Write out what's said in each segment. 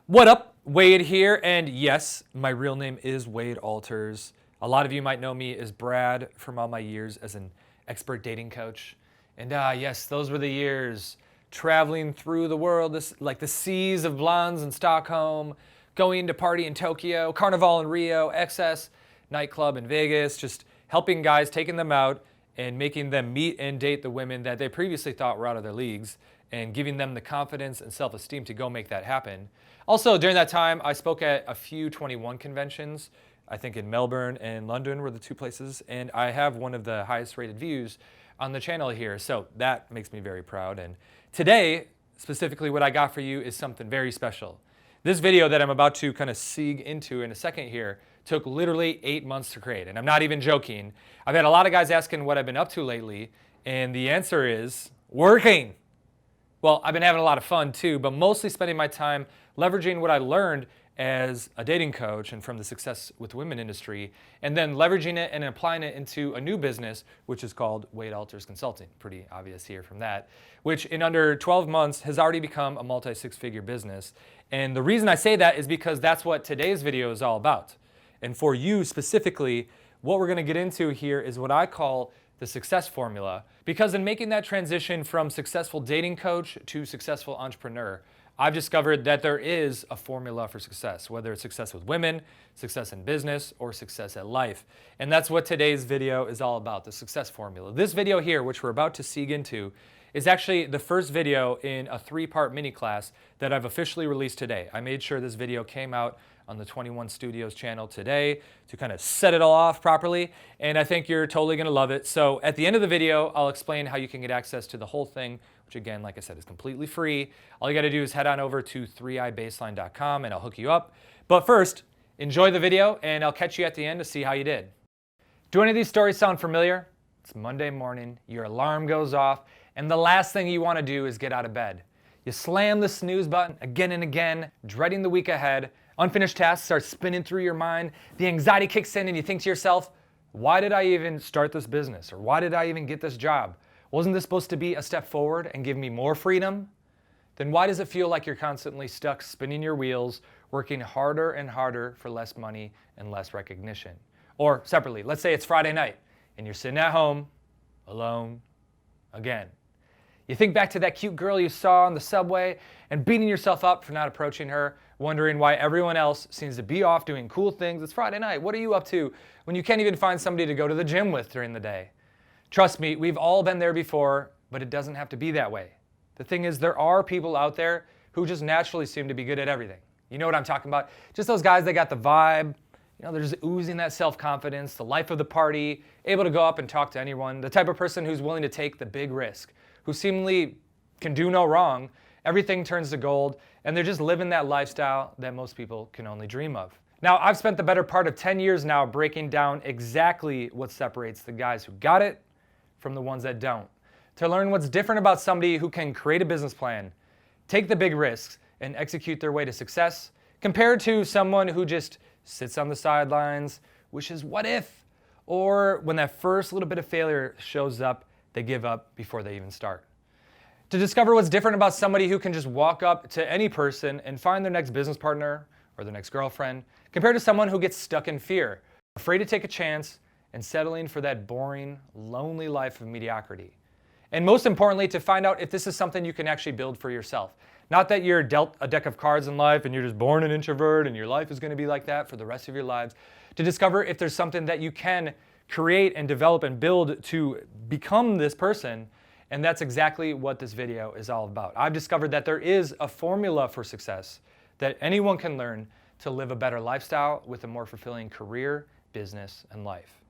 What up? Wade here, and yes, my real name is Wade Alters. A lot of you might know me as Brad from all my years as an expert dating coach. And yes, those were the years traveling through the world, like the seas of blondes in Stockholm, going to party in Tokyo, Carnival in Rio, XS nightclub in Vegas, just helping guys, taking them out and making them meet and date the women that they previously thought were out of their leagues and giving them the confidence and self-esteem to go make that happen. Also, during that time, I spoke at a few 21 conventions. I think in Melbourne and London were the two places, and I have one of the highest rated views on the channel here, so that makes me very proud. And today, specifically what I got for you is something very special. This video that I'm about to kind of segue into in a second here took literally 8 months to create, and I'm not even joking. I've had a lot of guys asking what I've been up to lately, and the answer is working. Well, I've been having a lot of fun too, but mostly spending my time leveraging what I learned as a dating coach and from the Success with Women industry, and then leveraging it and applying it into a new business, which is called Wade Alters Consulting. Pretty obvious here from that, which in under 12 months has already become a multi-six-figure business. And the reason I say that is because that's what today's video is all about. And for you specifically, what we're gonna get into here is what I call the success formula, because in making that transition from successful dating coach to successful entrepreneur, I've discovered that there is a formula for success, whether it's success with women, success in business, or success at life. And that's what today's video is all about, the success formula. This video here, which we're about to segue into, is actually the first video in a 3-part mini class that I've officially released today. I made sure this video came out on the 21 Studios channel today to kind of set it all off properly, and I think you're totally gonna love it. So at the end of the video, I'll explain how you can get access to the whole thing, which again, like I said, is completely free. All you gotta do is head on over to 3ibaseline.com and I'll hook you up. But first, enjoy the video and I'll catch you at the end to see how you did. Do any of these stories sound familiar? It's Monday morning, your alarm goes off, and the last thing you wanna do is get out of bed. You slam the snooze button again and again, dreading the week ahead. Unfinished tasks start spinning through your mind. The anxiety kicks in and you think to yourself, why did I even start this business? Or why did I even get this job? Wasn't this supposed to be a step forward and give me more freedom? Then why does it feel like you're constantly stuck spinning your wheels, working harder and harder for less money and less recognition? Or separately, let's say it's Friday night and you're sitting at home, alone, again. You think back to that cute girl you saw on the subway and beating yourself up for not approaching her, wondering why everyone else seems to be off doing cool things. It's Friday night. What are you up to when you can't even find somebody to go to the gym with during the day? Trust me, we've all been there before, but it doesn't have to be that way. The thing is, there are people out there who just naturally seem to be good at everything. You know what I'm talking about? Just those guys that got the vibe. You know, they're just oozing that self-confidence, the life of the party, able to go up and talk to anyone, the type of person who's willing to take the big risk, who seemingly can do no wrong, everything turns to gold, and they're just living that lifestyle that most people can only dream of. Now, I've spent the better part of 10 years now breaking down exactly what separates the guys who got it from the ones that don't, to learn what's different about somebody who can create a business plan, take the big risks, and execute their way to success, compared to someone who just sits on the sidelines, wishes what if, or when that first little bit of failure shows up, they give up before they even start. To discover what's different about somebody who can just walk up to any person and find their next business partner or their next girlfriend, compared to someone who gets stuck in fear, afraid to take a chance, and settling for that boring, lonely life of mediocrity. And most importantly, to find out if this is something you can actually build for yourself. Not that you're dealt a deck of cards in life and you're just born an introvert and your life is going to be like that for the rest of your lives. To discover if there's something that you can create and develop and build to become this person. And that's exactly what this video is all about. I've discovered that there is a formula for success that anyone can learn to live a better lifestyle with a more fulfilling career, business, and life.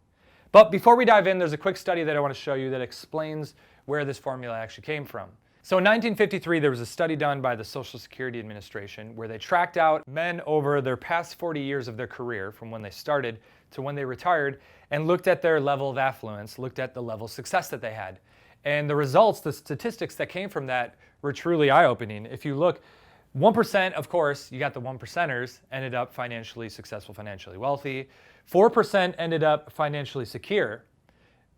But before we dive in, there's a quick study that I want to show you that explains where this formula actually came from. So in 1953, there was a study done by the Social Security Administration where they tracked out men over their past 40 years of their career, from when they started to when they retired, and looked at their level of affluence, looked at the level of success that they had. And the results, the statistics that came from that were truly eye-opening. If you look, 1%, of course, you got the 1%ers, ended up financially successful, financially wealthy. 4% ended up financially secure.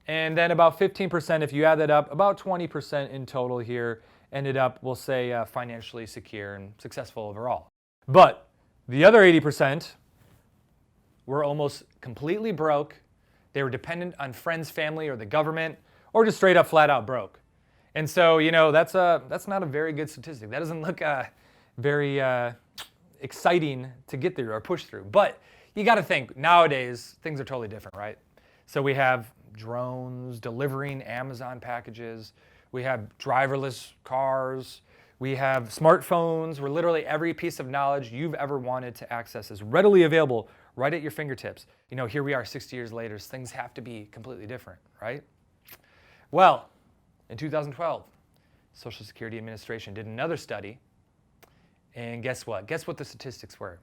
And then about 15%, if you add that up, about 20% in total here ended up, we'll say, financially secure and successful overall. But the other 80% were almost completely broke. They were dependent on friends, family, or the government, or just straight up flat out broke. And so, that's not a very good statistic. That doesn't look very exciting to get through or push through. But you got to think, nowadays, things are totally different, right? So we have drones delivering Amazon packages. We have driverless cars. We have smartphones where literally every piece of knowledge you've ever wanted to access is readily available right at your fingertips. Here we are 60 years later. Things have to be completely different, right? Well, in 2012, Social Security Administration did another study. And guess what? Guess what the statistics were?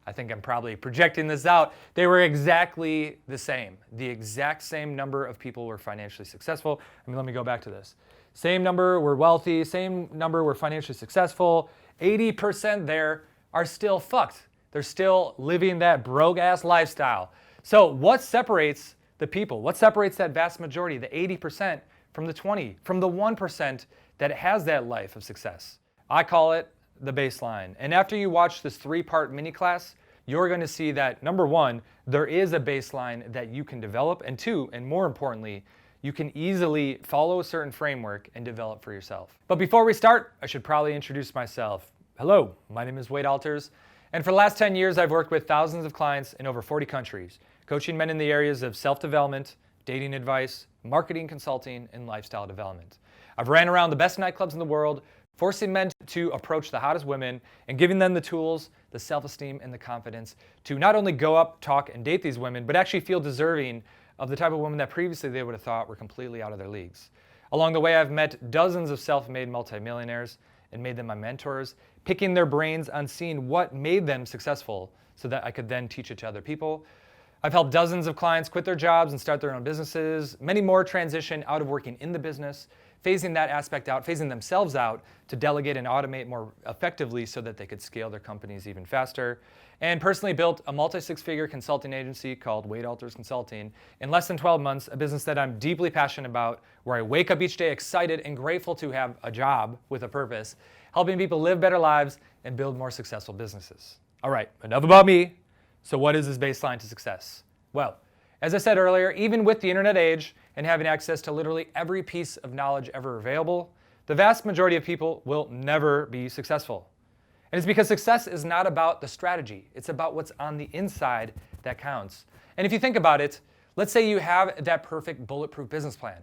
I think I'm probably projecting this out. They were exactly the same. The exact same number of people were financially successful. Let me go back to this. Same number were wealthy, same number were financially successful. 80% there are still fucked. They're still living that broke-ass lifestyle. So what separates the people? What separates that vast majority, the 80%, from the 20, from the 1% that has that life of success? I call it the baseline. And after you watch this 3-part mini class, you're going to see that, number one, there is a baseline that you can develop, and two, and more importantly, you can easily follow a certain framework and develop for yourself. But before we start, I should probably introduce myself. Hello, my name is Wade Alters, and for the last 10 years, I've worked with thousands of clients in over 40 countries, coaching men in the areas of self-development, dating advice, marketing consulting, and lifestyle development. I've ran around the best nightclubs in the world, forcing men to approach the hottest women and giving them the tools, the self-esteem, and the confidence to not only go up, talk, and date these women, but actually feel deserving of the type of women that previously they would have thought were completely out of their leagues. Along the way, I've met dozens of self-made multimillionaires and made them my mentors, picking their brains on seeing what made them successful so that I could then teach it to other people. I've helped dozens of clients quit their jobs and start their own businesses, many more transition out of working in the business, phasing that aspect out, phasing themselves out to delegate and automate more effectively so that they could scale their companies even faster. And personally built a multi-six-figure consulting agency called Wade Alters Consulting in less than 12 months, a business that I'm deeply passionate about, where I wake up each day excited and grateful to have a job with a purpose, helping people live better lives and build more successful businesses. All right, enough about me. So what is this baseline to success? Well, as I said earlier, even with the internet age and having access to literally every piece of knowledge ever available, the vast majority of people will never be successful. And it's because success is not about the strategy. It's about what's on the inside that counts. And if you think about it, let's say you have that perfect bulletproof business plan.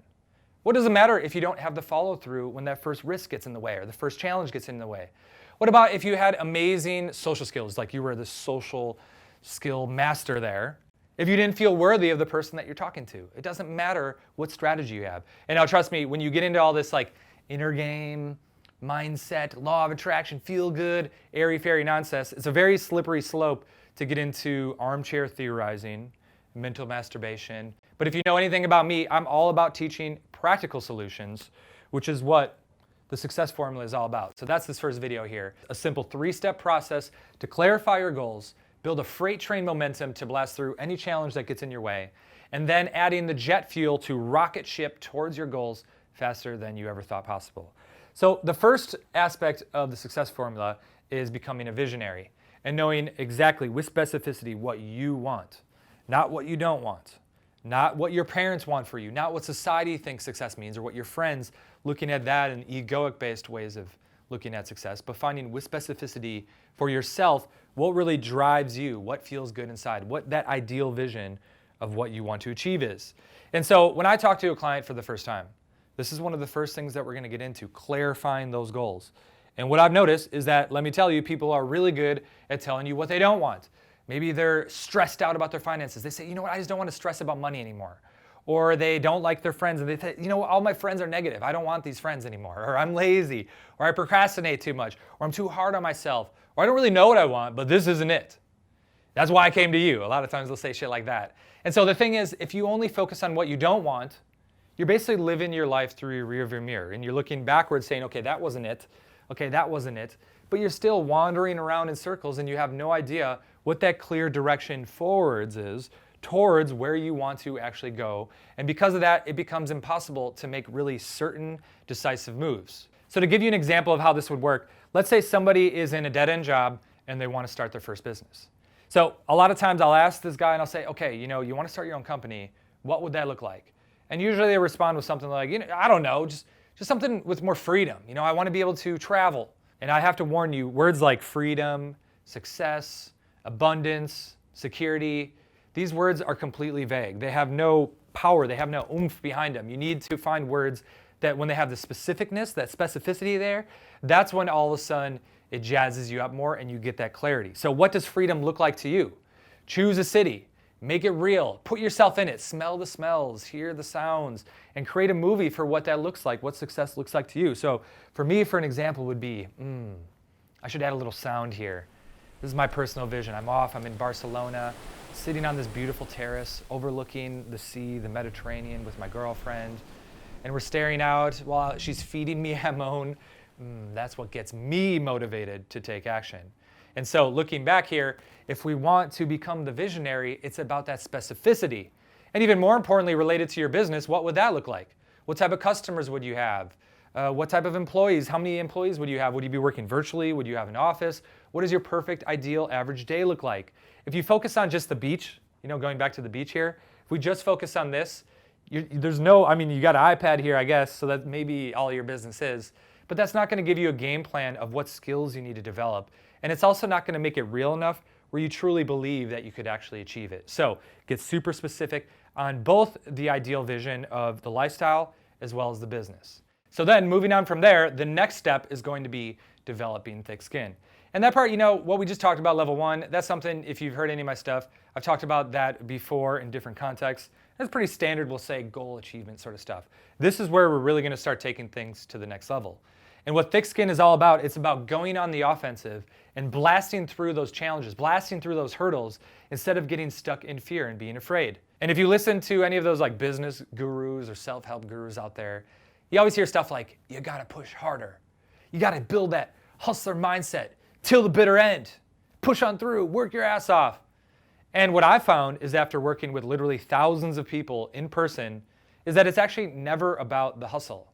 What does it matter if you don't have the follow through when that first risk gets in the way or the first challenge gets in the way? What about if you had amazing social skills, like you were the social skill master there, if you didn't feel worthy of the person that you're talking to? It doesn't matter what strategy you have. And now trust me, when you get into all this like inner game, mindset, law of attraction, feel good, airy-fairy nonsense, it's a very slippery slope to get into armchair theorizing, mental masturbation. But if you know anything about me, I'm all about teaching practical solutions, which is what the success formula is all about. So that's this first video here. A simple 3-step process to clarify your goals, build a freight train momentum to blast through any challenge that gets in your way, and then adding the jet fuel to rocket ship towards your goals faster than you ever thought possible. So the first aspect of the success formula is becoming a visionary and knowing exactly with specificity what you want, not what you don't want, not what your parents want for you, not what society thinks success means or what your friends looking at that in egoic-based ways of looking at success, but finding with specificity for yourself what really drives you, what feels good inside, what that ideal vision of what you want to achieve is. And so when I talk to a client for the first time, this is one of the first things that we're going to get into, clarifying those goals. And what I've noticed is that, let me tell you, people are really good at telling you what they don't want. Maybe they're stressed out about their finances. They say, you know what, I just don't want to stress about money anymore. Or they don't like their friends and they say, you know what, all my friends are negative. I don't want these friends anymore. Or I'm lazy. Or I procrastinate too much. Or I'm too hard on myself. Or I don't really know what I want, but this isn't it. That's why I came to you. A lot of times they'll say shit like that. And so the thing is, if you only focus on what you don't want, you're basically living your life through your rearview mirror. And you're looking backwards saying, okay, that wasn't it. Okay, that wasn't it. But you're still wandering around in circles and you have no idea what that clear direction forwards is towards where you want to actually go. And because of that, it becomes impossible to make really certain, decisive moves. So to give you an example of how this would work, let's say somebody is in a dead-end job and they want to start their first business. So a lot of times I'll ask this guy and I'll say, okay, you want to start your own company. What would that look like? And usually they respond with something like, I don't know, just something with more freedom. I want to be able to travel. And I have to warn you, words like freedom, success, abundance, security, these words are completely vague. They have no power. They have no oomph behind them. You need to find words that when they have the specificness, that specificity there, that's when all of a sudden it jazzes you up more and you get that clarity. So what does freedom look like to you? Choose a city. Make it real. Put yourself in it. Smell the smells, hear the sounds, and create a movie for what that looks like, what success looks like to you. So for me, for an example would be, I should add a little sound here. This is my personal vision. I'm in Barcelona, sitting on this beautiful terrace overlooking the sea, the Mediterranean with my girlfriend. And we're staring out while she's feeding me hamon. That's what gets me motivated to take action. And so looking back here, if we want to become the visionary, it's about that specificity. And even more importantly, related to your business, what would that look like? What type of customers would you have? What type of employees? How many employees would you have? Would you be working virtually? Would you have an office? What does your perfect, ideal, average day look like? If you focus on just the beach, going back to the beach here, if we just focus on this, you got an iPad here, I guess, so that maybe all your business is, but that's not going to give you a game plan of what skills you need to develop. And it's also not going to make it real enough where you truly believe that you could actually achieve it. So get super specific on both the ideal vision of the lifestyle as well as the business. So then moving on from there, the next step is going to be developing thick skin. And that part, what we just talked about, level 1, that's something, if you've heard any of my stuff, I've talked about that before in different contexts. That's pretty standard, we'll say, goal achievement sort of stuff. This is where we're really going to start taking things to the next level. And what thick skin is all about, it's about going on the offensive and blasting through those challenges, blasting through those hurdles instead of getting stuck in fear and being afraid. And if you listen to any of those like business gurus or self-help gurus out there, you always hear stuff like, you got to push harder. You got to build that hustler mindset till the bitter end. Push on through, work your ass off. And what I found is after working with literally thousands of people in person is that it's actually never about the hustle.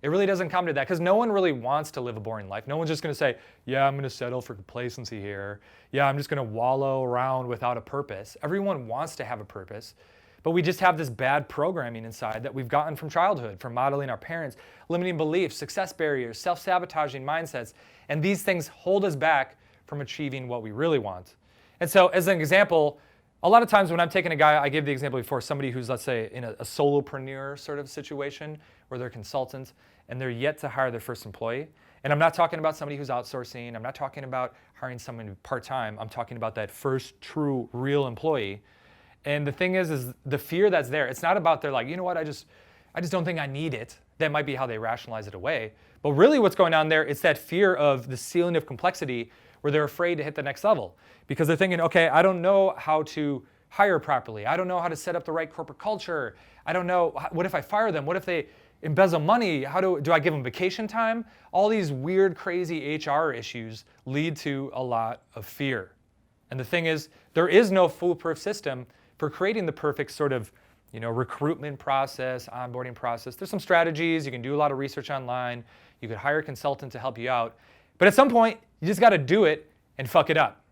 It really doesn't come to that because no one really wants to live a boring life. No one's just going to say, yeah, I'm going to settle for complacency here. Yeah, I'm just going to wallow around without a purpose. Everyone wants to have a purpose, but we just have this bad programming inside that we've gotten from childhood, from modeling our parents, limiting beliefs, success barriers, self-sabotaging mindsets, and these things hold us back from achieving what we really want. And so as an example, a lot of times when I'm taking a guy, I gave the example before, somebody who's, let's say, in a solopreneur sort of situation where they're consultants and they're yet to hire their first employee. And I'm not talking about somebody who's outsourcing. I'm not talking about hiring someone part-time. I'm talking about that first true, real employee. And the thing is the fear that's there, it's not about they're like, you know what, I just don't think I need it. That might be how they rationalize it away. But really what's going on there, it's that fear of the ceiling of complexity where they're afraid to hit the next level. Because they're thinking, okay, I don't know how to hire properly. I don't know how to set up the right corporate culture. I don't know, what if I fire them? What if they embezzle money? How do I give them vacation time? All these weird, crazy HR issues lead to a lot of fear. And the thing is, there is no foolproof system for creating the perfect sort of recruitment process, onboarding process. There's some strategies. You can do a lot of research online. You could hire a consultant to help you out. But at some point, you just got to do it and fuck it up.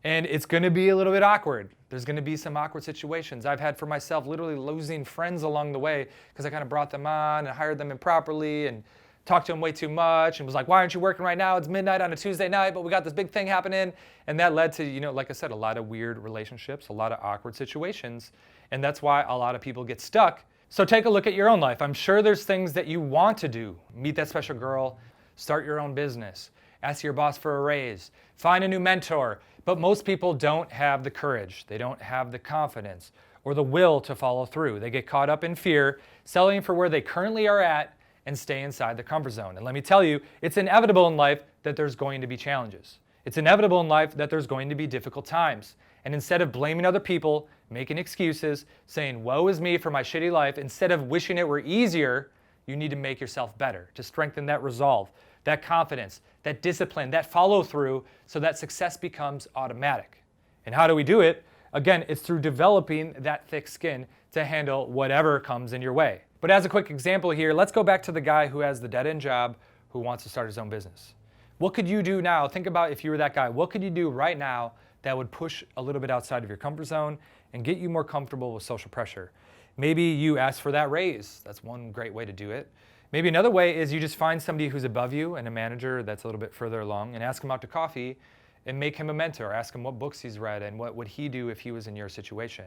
And it's going to be a little bit awkward. There's going to be some awkward situations. I've had for myself literally losing friends along the way because I kind of brought them on and hired them improperly and talked to them way too much and was like, why aren't you working right now? It's midnight on a Tuesday night, but we got this big thing happening. And that led to, like I said, a lot of weird relationships, a lot of awkward situations. And that's why a lot of people get stuck. So take a look at your own life. I'm sure there's things that you want to do. Meet that special girl, start your own business, ask your boss for a raise, find a new mentor. But most people don't have the courage. They don't have the confidence or the will to follow through. They get caught up in fear, settling for where they currently are at and stay inside the comfort zone. And let me tell you, it's inevitable in life that there's going to be challenges. It's inevitable in life that there's going to be difficult times. And instead of blaming other people, making excuses, saying, woe is me for my shitty life, instead of wishing it were easier, you need to make yourself better to strengthen that resolve, that confidence, that discipline, that follow through so that success becomes automatic. And how do we do it? Again, it's through developing that thick skin to handle whatever comes in your way. But as a quick example here, let's go back to the guy who has the dead-end job who wants to start his own business. What could you do now? Think about if you were that guy. What could you do right now that would push a little bit outside of your comfort zone and get you more comfortable with social pressure? Maybe you ask for that raise. That's one great way to do it. Maybe another way is you just find somebody who's above you and a manager that's a little bit further along and ask him out to coffee and make him a mentor. Ask him what books he's read and what would he do if he was in your situation.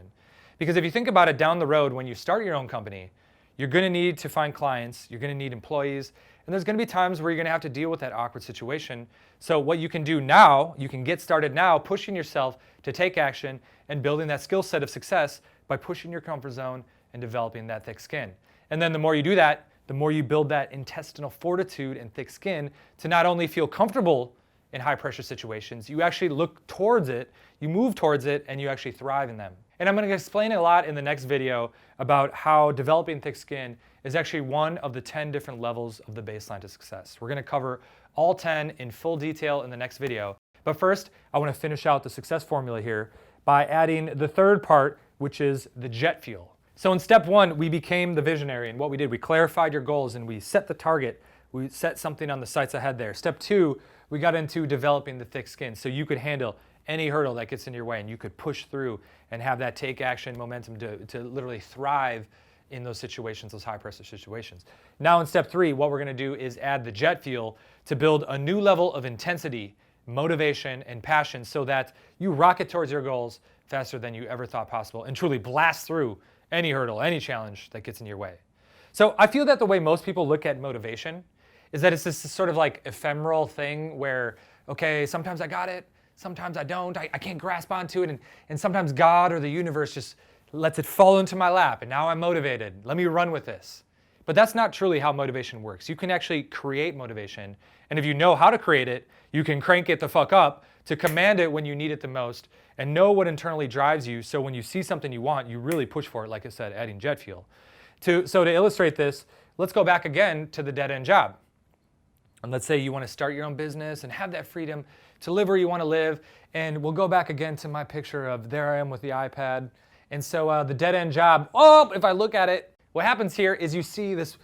Because if you think about it down the road, when you start your own company, you're going to need to find clients, you're going to need employees, and there's going to be times where you're going to have to deal with that awkward situation. So what you can do now, you can get started now, pushing yourself to take action and building that skill set of success by pushing your comfort zone and developing that thick skin. And then the more you do that, the more you build that intestinal fortitude and thick skin to not only feel comfortable in high pressure situations, you actually look towards it, you move towards it, and you actually thrive in them. And I'm going to explain a lot in the next video about how developing thick skin is actually one of the 10 different levels of the baseline to success. We're going to cover all 10 in full detail in the next video. But first, I want to finish out the success formula here by adding the third part, which is the jet fuel. So in step one, we became the visionary, and what we did, we clarified your goals and we set the target. We set something on the sights ahead there. Step two, we got into developing the thick skin so you could handle any hurdle that gets in your way and you could push through and have that take action momentum to literally thrive in those situations, those high pressure situations. Now in step three, what we're going to do is add the jet fuel to build a new level of intensity, motivation, and passion so that you rocket towards your goals faster than you ever thought possible and truly blast through any hurdle, any challenge that gets in your way. So I feel that the way most people look at motivation is that it's this sort of like ephemeral thing where, okay, sometimes I got it, sometimes I don't, I can't grasp onto it, and sometimes God or the universe just lets it fall into my lap, and now I'm motivated. Let me run with this. But that's not truly how motivation works. You can actually create motivation, and if you know how to create it, you can crank it the fuck up to command it when you need it the most, and know what internally drives you, so when you see something you want, you really push for it, like I said, adding jet fuel. So to illustrate this, let's go back again to the dead-end job. And let's say you want to start your own business and have that freedom to live where you want to live. And we'll go back again to my picture of there I am with the iPad. And so the dead-end job, if I look at it, what happens here is you see this,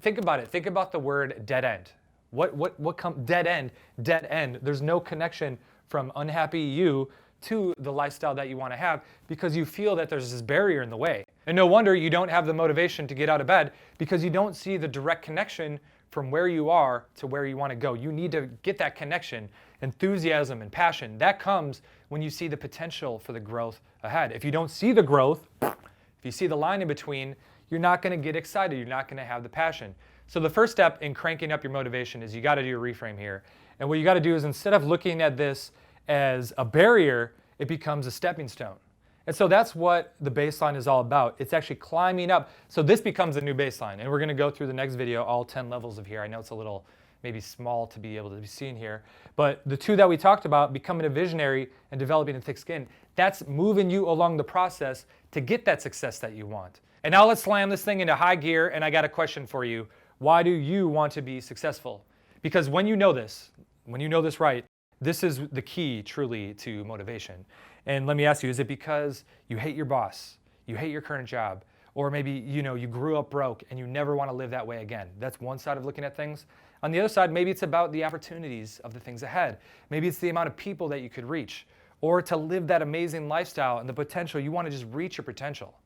think about it. Think about the word dead end. What comes, dead end, dead end. There's no connection from unhappy you to the lifestyle that you want to have because you feel that there's this barrier in the way. And no wonder you don't have the motivation to get out of bed because you don't see the direct connection from where you are to where you want to go. You need to get that connection, enthusiasm, and passion. That comes when you see the potential for the growth ahead. If you don't see the growth, if you see the line in between, you're not going to get excited. You're not going to have the passion. So the first step in cranking up your motivation is you got to do a reframe here. And what you got to do is instead of looking at this as a barrier, it becomes a stepping stone. And so that's what the baseline is all about. It's actually climbing up. So this becomes a new baseline. And we're going to go through the next video, all 10 levels of here. I know it's a little maybe small to be able to be seen here. But the two that we talked about, becoming a visionary and developing a thick skin, that's moving you along the process to get that success that you want. And now let's slam this thing into high gear. And I got a question for you. Why do you want to be successful? Because when you know this right, this is the key truly to motivation. And let me ask you, is it because you hate your boss, you hate your current job, or maybe you grew up broke and you never want to live that way again? That's one side of looking at things. On the other side, maybe it's about the opportunities of the things ahead. Maybe it's the amount of people that you could reach, or to live that amazing lifestyle and the potential. You want to just reach your potential.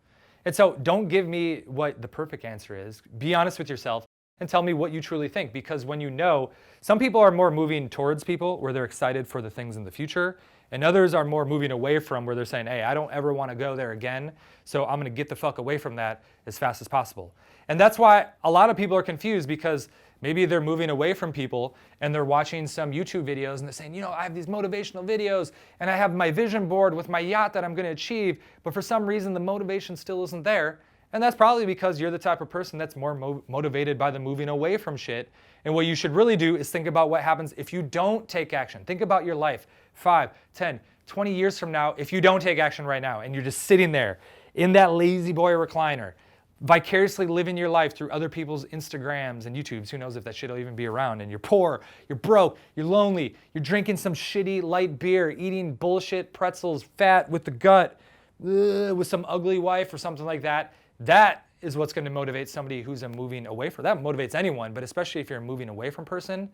And so don't give me what the perfect answer is. Be honest with yourself and tell me what you truly think, because when you know, some people are more moving towards people where they're excited for the things in the future, and others are more moving away from where they're saying, hey, I don't ever want to go there again, so I'm going to get the fuck away from that as fast as possible. And that's why a lot of people are confused, because maybe they're moving away from people and they're watching some YouTube videos and they're saying, I have these motivational videos and I have my vision board with my yacht that I'm going to achieve, but for some reason the motivation still isn't there. And that's probably because you're the type of person that's more motivated by the moving away from shit. And what you should really do is think about what happens if you don't take action. Think about your life 5, 10, 20 years from now if you don't take action right now and you're just sitting there in that lazy boy recliner, vicariously living your life through other people's Instagrams and YouTubes. Who knows if that shit will even be around. And you're poor, you're broke, you're lonely, you're drinking some shitty light beer, eating bullshit pretzels, fat with the gut, with some ugly wife or something like that. That is what's going to motivate somebody who's moving away from. That motivates anyone, but especially if you're a moving away from person.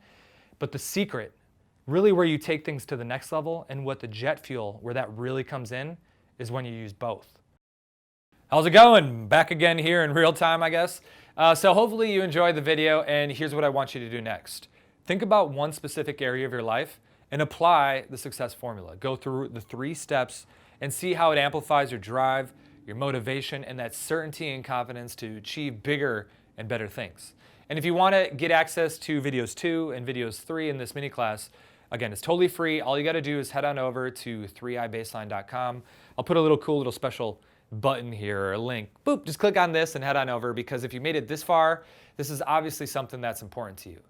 But the secret Really where you take things to the next level, and what the jet fuel, where that really comes in, is when you use both. How's it going? Back again here in real time, I guess. So hopefully you enjoyed the video, and here's what I want you to do next. Think about one specific area of your life and apply the success formula. Go through the 3 steps and see how it amplifies your drive, your motivation, and that certainty and confidence to achieve bigger and better things. And if you want to get access to videos 2 and videos 3 in this mini class, again, it's totally free. All you got to do is head on over to 3ibaseline.com. I'll put a little special button here or a link. Boop, just click on this and head on over, because if you made it this far, this is obviously something that's important to you.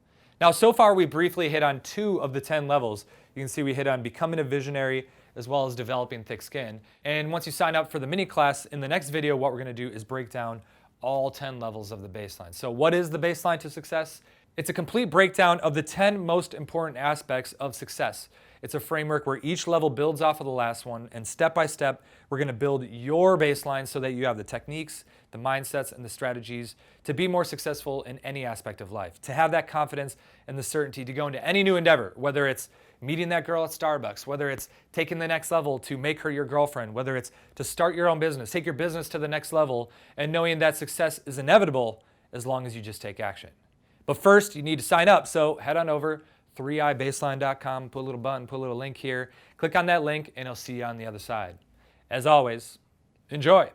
Now, so far we briefly hit on 2 of the 10 levels. You can see we hit on becoming a visionary as well as developing thick skin. And once you sign up for the mini class, in the next video, what we're going to do is break down all 10 levels of the baseline. So what is the baseline to success? It's a complete breakdown of the 10 most important aspects of success. It's a framework where each level builds off of the last one, and step by step, we're going to build your baseline so that you have the techniques, the mindsets, and the strategies to be more successful in any aspect of life, to have that confidence and the certainty to go into any new endeavor, whether it's meeting that girl at Starbucks, whether it's taking the next level to make her your girlfriend, whether it's to start your own business, take your business to the next level, and knowing that success is inevitable as long as you just take action. But first, you need to sign up, so head on over 3ibaseline.com, put a little button, put a little link here. Click on that link, and I'll see you on the other side. As always, enjoy.